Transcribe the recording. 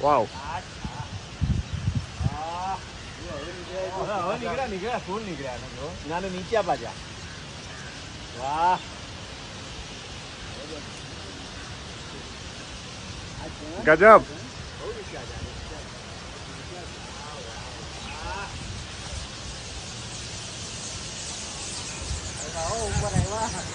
Wow. નીકળ્યા ફૂલ નીકળ્યા નાનું નીચે પાછા વાહ ગજબ ઉપર આવ્યા